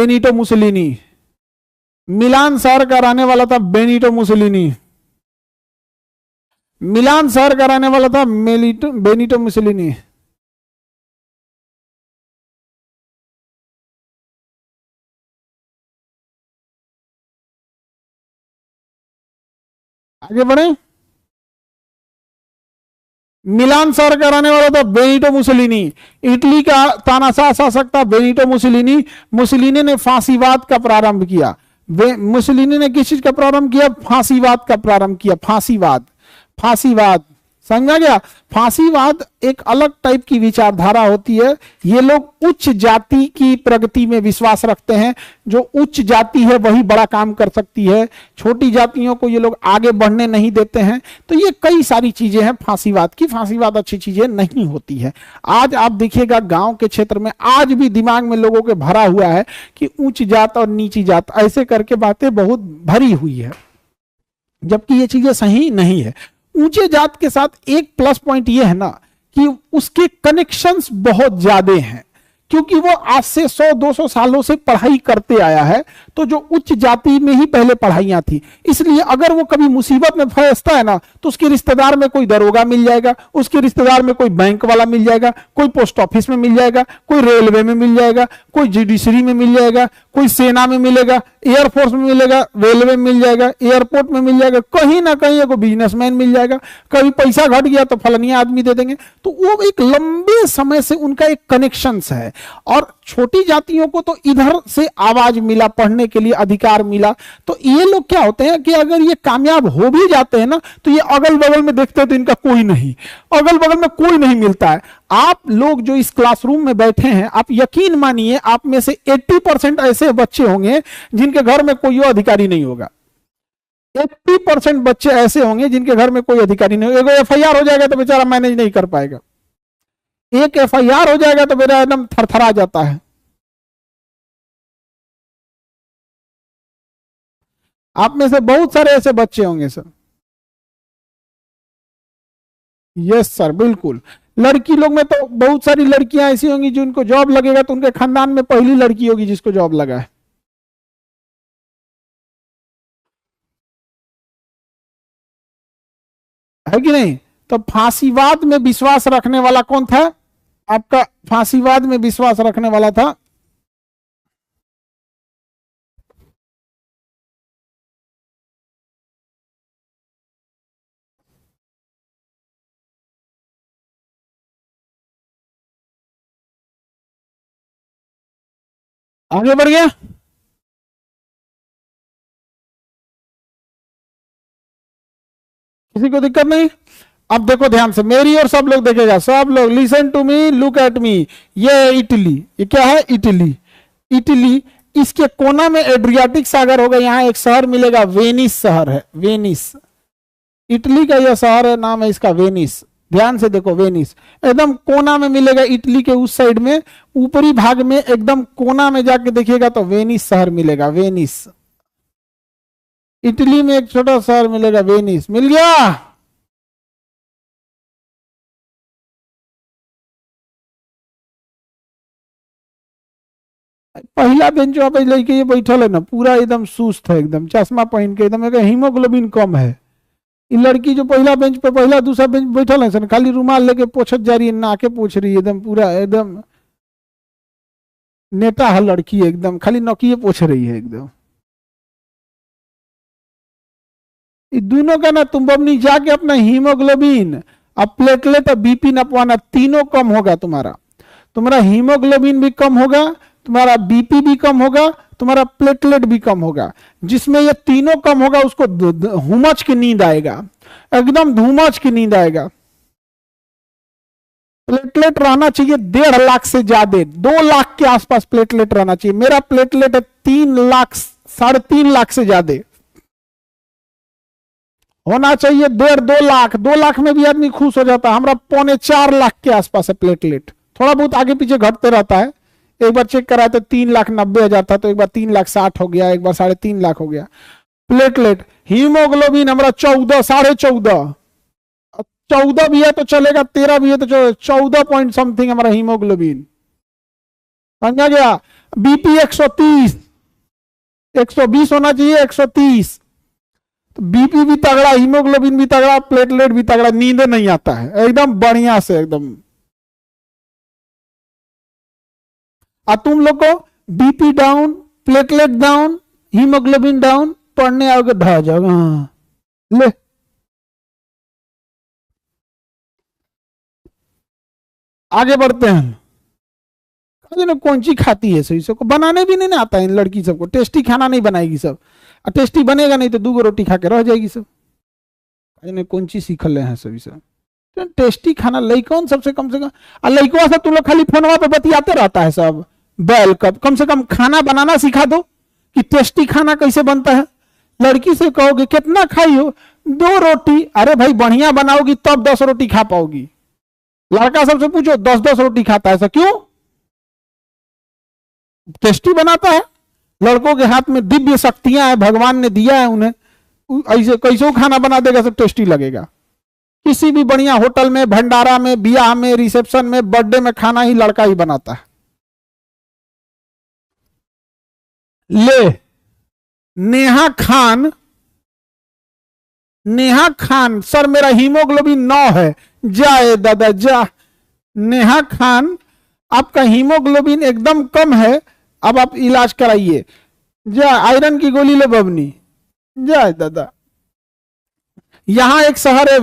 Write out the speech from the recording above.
Benito Mussolini. मिलान शहर का रहने वाला था बेनिटो मुसोलिनी। मिलान शहर का रहने वाला था बेनिटो मुसोलिनी। आगे बढ़े। मिलान शहर का रहने वाला था बेनिटो मुसोलिनी। इटली का तानाशाह शासक था बेनिटो मुसोलिनी। मुसोलिनी ने फांसीवाद का प्रारंभ किया। मुसोलिनी ने किस चीज का प्रारंभ किया? फांसीवाद का प्रारंभ किया। फांसीवाद, फांसीवाद, समझा गया। फांसीवाद एक अलग टाइप की विचारधारा होती है। ये लोग उच्च जाति की प्रगति में विश्वास रखते हैं। जो उच्च जाति है वही बड़ा काम कर सकती है, छोटी जातियों को ये लोग आगे बढ़ने नहीं देते हैं। तो ये कई सारी चीजें हैं फांसीवाद की। फांसीवाद अच्छी चीजें नहीं होती है। आज आप देखिएगा गांव के क्षेत्र में आज भी दिमाग में लोगों के भरा हुआ है कि उच्च जात और नीची जात, ऐसे करके बातें बहुत भरी हुई है, जबकि ये चीजें सही नहीं है। ऊंचे जात के साथ एक प्लस पॉइंट ये है ना कि उसके कनेक्शंस बहुत ज्यादा हैं, क्योंकि वो आज से 100-200 सालों से पढ़ाई करते आया है। तो जो उच्च जाति में ही पहले पढ़ाइयां थी, इसलिए अगर वो कभी मुसीबत में फंसता है ना तो उसके रिश्तेदार में कोई दरोगा मिल जाएगा, उसके रिश्तेदार में कोई बैंक वाला मिल जाएगा, कोई पोस्ट ऑफिस में मिल जाएगा, कोई रेलवे में मिल जाएगा, कोई जुडिशरी में मिल जाएगा, कोई सेना में मिलेगा, एयरफोर्स में मिलेगा, रेलवे में मिल जाएगा, एयरपोर्ट में मिल जाएगा, कहीं ना कहीं एगो बिजनेसमैन मिल जाएगा। कभी पैसा घट गया तो फलनिया आदमी दे देंगे। तो वो एक लंबे समय से उनका एक कनेक्शन है। और छोटी जातियों को तो इधर से आवाज मिला, पढ़ने के लिए अधिकार मिला। तो ये लोग क्या होते हैं कि अगर ये कामयाब हो भी जाते हैं ना तो ये अगल बगल में देखते हैं तो इनका कोई नहीं, अगल बगल में कोई नहीं मिलता है। आप लोग जो इस क्लासरूम में बैठे हैं, आप यकीन मानिए आप में से 80% ऐसे बच्चे होंगे जिनके घर में कोई अधिकारी नहीं होगा। 80% बच्चे ऐसे होंगे जिनके घर में कोई अधिकारी नहीं होगा। एफआईआर हो जाएगा तो बेचारा मैनेज नहीं कर पाएगा। एक एफआईआर हो जाएगा तो मेरा एकदम थरथरा जाता है। आप में से बहुत सारे ऐसे बच्चे होंगे सर। यस सर, बिल्कुल। लड़की लोग में तो बहुत सारी लड़कियां ऐसी होंगी जिनको जॉब लगेगा तो उनके खानदान में पहली लड़की होगी जिसको जॉब लगा है कि नहीं? तो फांसीवाद में विश्वास रखने वाला कौन था? आपका फांसीवाद में विश्वास रखने वाला था आगे बढ़ गया। किसी को दिक्कत नहीं? अब देखो ध्यान से, मेरी और सब लोग देखेगा, सब लोग listen to me, look at me. ये इटली, ये क्या है? इटली। इटली, इसके कोना में एड्रियाटिक सागर होगा। यहां एक शहर मिलेगा, वेनिस शहर है, वेनिस। इटली का यह शहर है, नाम है इसका वेनिस। ध्यान से देखो, वेनिस एकदम कोना में मिलेगा, इटली के उस साइड में ऊपरी भाग में एकदम कोना में जाके देखिएगा तो वेनिस शहर मिलेगा, वेनिस। इटली में एक छोटा शहर मिलेगा, वेनिस। मिल गया? पहला बेंच पे लड़के ये बैठल है ना, पूरा एकदम सुस्त है, एकदम चश्मा पहन के, एकदम हीमोग्लोबिन कम है। ये लड़की जो पहला बेंच पे, पहला दूसरा बेंच बैठल है सर, खाली रुमाल लेके पोछत जा रही है, नाके पोछ रही है, एकदम पूरा एकदम नेता है लड़की, एकदम खाली नकिए पोछ रही है एकदम। दोनों का ना तुम बबनी जाके अपना हीमोग्लोबिन, अब प्लेटलेट और बीपी नपवाना, तीनों कम होगा तुम्हारा। तुम्हारा हीमोग्लोबिन भी कम होगा, तुम्हारा बीपी भी कम होगा, तुम्हारा प्लेटलेट भी कम होगा। जिसमें ये तीनों कम होगा उसको हुमच की नींद आएगा, एकदम धूमच की नींद आएगा। प्लेटलेट रहना चाहिए 1.5 लाख से ज्यादा, 2 लाख के आसपास प्लेटलेट रहना चाहिए। मेरा प्लेटलेट है 3 लाख, 3.5 लाख से ज्यादा होना चाहिए। 1.5-2 लाख, 2 लाख में भी आदमी खुश हो जाता है। हमारा 3.25 लाख के आसपास है प्लेटलेट, थोड़ा बहुत आगे पीछे घटते रहता है। एक बार चेक कराया तो 3,90,000 था, तो एक बार 3,60,000 हो गया, एक बार 3.5 लाख हो गया प्लेटलेट। हीमोग्लोबिन हमारा 14, 14.5, 14 भी है तो चलेगा, 13 भी है तो 14 पॉइंट समथिंग हमारा हीमोग्लोबिन। समझा गया? बीपी 130, 120 होना चाहिए, 130। तो बीपी भी तगड़ा, हीमोग्लोबिन भी तगड़ा, प्लेटलेट भी तगड़ा, नींद नहीं आता है एकदम बढ़िया से एकदम। और तुम लोग को BP down, platelet down, haemoglobin down, पढ़ने आओगे ढह जाओगे। हाँ ले, आगे बढ़ते हैं। कौन ची खाती है सही सबको, बनाने भी नहीं आता है इन लड़की सबको, टेस्टी खाना नहीं बनाएगी सब, और टेस्टी बनेगा नहीं तो 2 रोटी खा के रह जाएगी सब। कौन चीज सीखल हैं सभी सब, तो टेस्टी खाना लइकन सबसे कम से कम, और लइकवा से तू लोग खाली फोनवा पे बतियाते रहता है सब, बैल कम से कम खाना बनाना सिखा दो कि टेस्टी खाना कैसे बनता है। लड़की से कहोगे कितना खाई हो, 2 रोटी, अरे भाई बढ़िया बनाओगी तब 10 रोटी खा पाओगी। लड़का सबसे पूछो 10-10 रोटी खाता है, ऐसा क्यों? टेस्टी बनाता है। लड़कों के हाथ में दिव्य शक्तियां हैं, भगवान ने दिया है उन्हें, ऐसे कैसे खाना बना देगा सब टेस्टी लगेगा। किसी भी बढ़िया होटल में, भंडारा में, ब्याह में, रिसेप्शन में, बर्थडे में खाना ही लड़का ही बनाता है। ले, नेहा खान, नेहा खान, सर मेरा हीमोग्लोबिन 9 है, जाए दादा जा। नेहा खान, आपका हीमोग्लोबिन एकदम कम है, अब आप इलाज कराइए, जा आयरन की गोली लो बबनी, जाए दादा। यहां एक शहर है